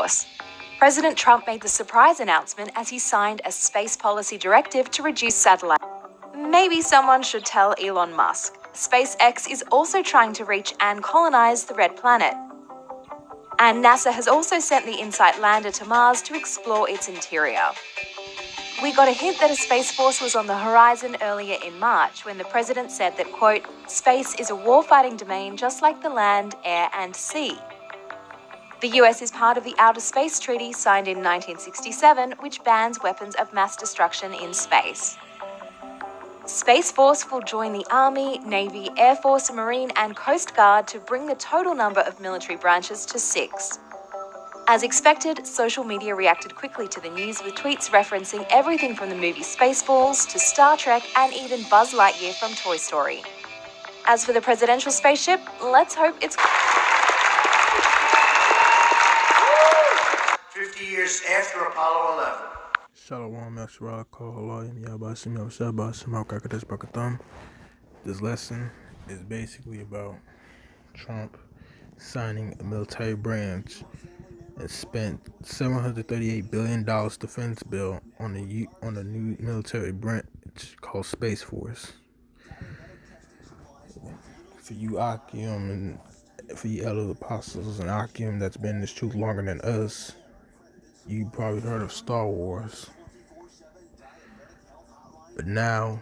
Force. President Trump made the surprise announcement as he signed a space policy directive to reduce satellite. Maybe someone should tell Elon Musk. SpaceX is also trying to reach and colonize the Red Planet. And NASA has also sent the InSight lander to Mars to explore its interior. We got a hint that a Space Force was on the horizon earlier in March when the president said that, quote, space is a warfighting domain just like the land, air, and sea. The US is part of the Outer Space Treaty signed in 1967, which bans weapons of mass destruction in space. Space Force will join the Army, Navy, Air Force, Marine, and Coast Guard to bring the total number of military branches to 6. As expected, social media reacted quickly to the news with tweets referencing everything from the movie Spaceballs to Star Trek and even Buzz Lightyear from Toy Story. As for the presidential spaceship, let's hope it's 50 years after Apollo 11. Shalom, This lesson is basically about Trump signing a military branch and spent $738 billion defense bill on a new military branch called Space Force. For you Akim and for you elder apostles and Akim that's been in this truth longer than us, you probably heard of Star Wars. But now,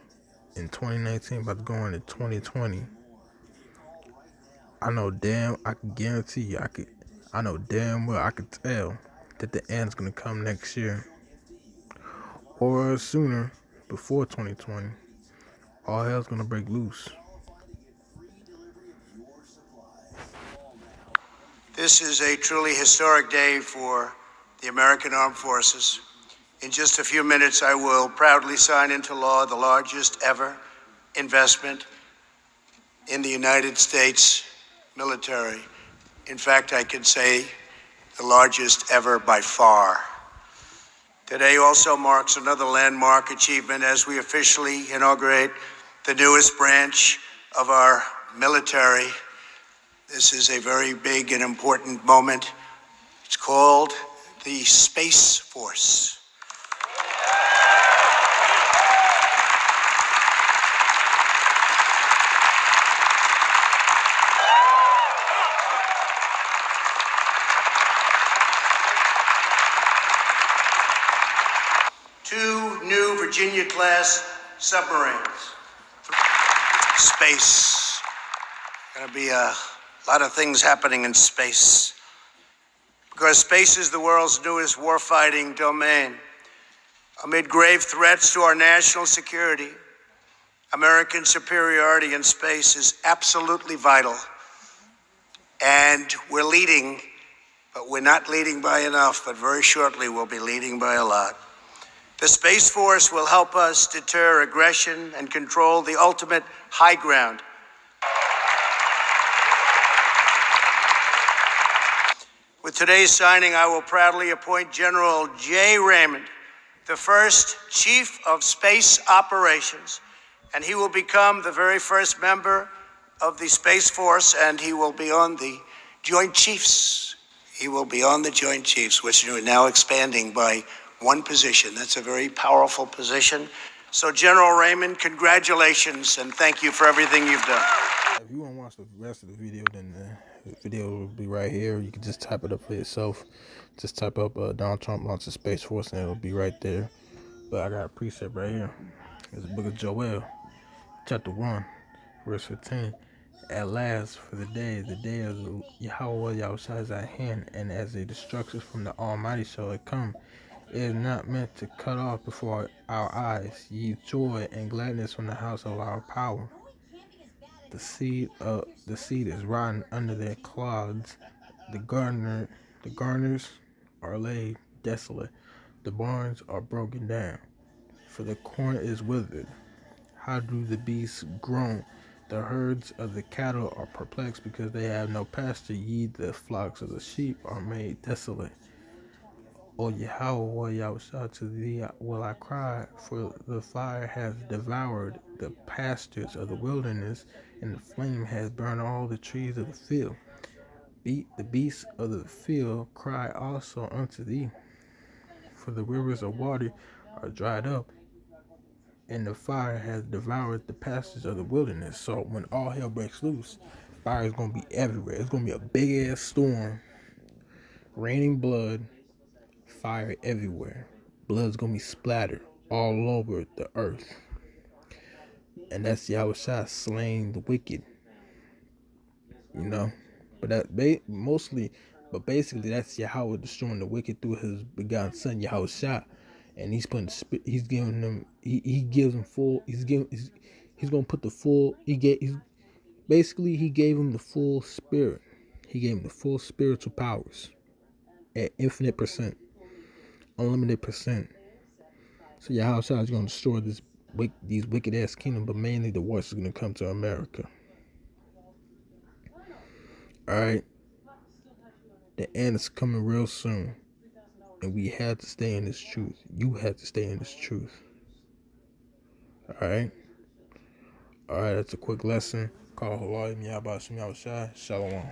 in 2019, about to go into 2020, I know damn well I could tell that the end's gonna come next year. Or sooner, before 2020. All hell's gonna break loose. This is a truly historic day for the American Armed Forces. In just a few minutes, I will proudly sign into law the largest ever investment in the United States military. In fact, I can say the largest ever by far. Today also marks another landmark achievement as we officially inaugurate the newest branch of our military. This is a very big and important moment. It's called the Space Force. Two new Virginia-class submarines. Space. Gonna be a lot of things happening in space. Because space is the world's newest warfighting domain. Amid grave threats to our national security, American superiority in space is absolutely vital. And we're leading, but we're not leading by enough, but very shortly we'll be leading by a lot. The Space Force will help us deter aggression and control the ultimate high ground. With today's signing, I will proudly appoint General Jay Raymond, the first Chief of Space Operations, and he will become the very first member of the Space Force, and he will be on the Joint Chiefs. He will be on the Joint Chiefs, which are now expanding by one position. That's a very powerful position. So, General Raymond, congratulations, and thank you for everything you've done. If you want to watch the rest of the video, then the video will be right here. You can just type it up for yourself. Just type up Donald Trump launches Space Force, and it'll be right there. But I got a precept right here. It's the book of Joel, chapter 1, verse 15. At last, for the day of the Yahweh Yahushua is at hand, and as a destruction from the Almighty shall it come. It is not meant to cut off before our eyes, ye joy and gladness from the house of our power. The seed is rotten under their clods. The garners are laid desolate. The barns are broken down. For the corn is withered. How do the beasts groan? The herds of the cattle are perplexed because they have no pasture. Ye, the flocks of the sheep, are made desolate. O Yahweh, Yahushua, to thee will I cry, for the fire has devoured the pastures of the wilderness, and the flame has burned all the trees of the field. the beasts of the field cry also unto thee, for the rivers of water are dried up, and the fire has devoured the pastures of the wilderness. So when all hell breaks loose, fire is going to be everywhere. It's going to be a big ass storm, raining blood, fire everywhere. Blood's going to be splattered all over the earth. And that's Yahushua slaying the wicked. You know? But basically that's Yahweh destroying the wicked through his begotten son Yahushua. And he's giving them, he gives them full, he's gonna put the full, he gave him the full spirit. He gave him the full spiritual powers at infinite percent, unlimited percent. So Yahushua is going to destroy these wicked ass kingdom, but mainly the worst is going to come to America. Alright? The end is coming real soon. And we had to stay in this truth. You had to stay in this truth. Alright? Alright, that's a quick lesson. Call Hawaii Miyabashim Yahushua. Shalom.